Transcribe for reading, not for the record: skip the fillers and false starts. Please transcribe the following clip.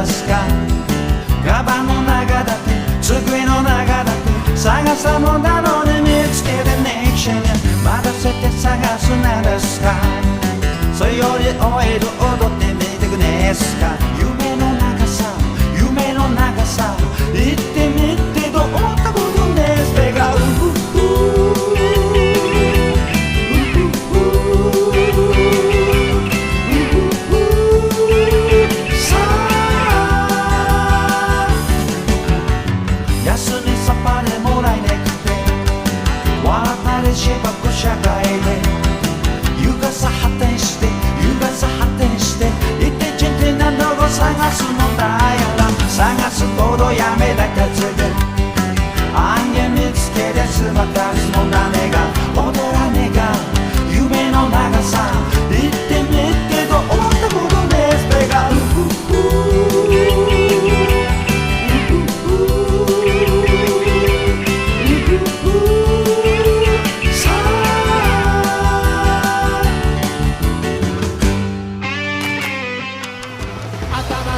ですか。カバンの中だって机の中だって探したもんだのに見つけてねくしに待たせて探すなんですか。それよりオイル踊ってみてくねえすか。夢の中さ夢の中さ行ってみてどうったことねえすべがしばく社会で夕方発展して夕方発展して一体人って何度も探すのだやら探すことやめだけつけ案件見つけてすまたすのだねが踊らねが夢の長さ行ってみてどうったことねすべが頭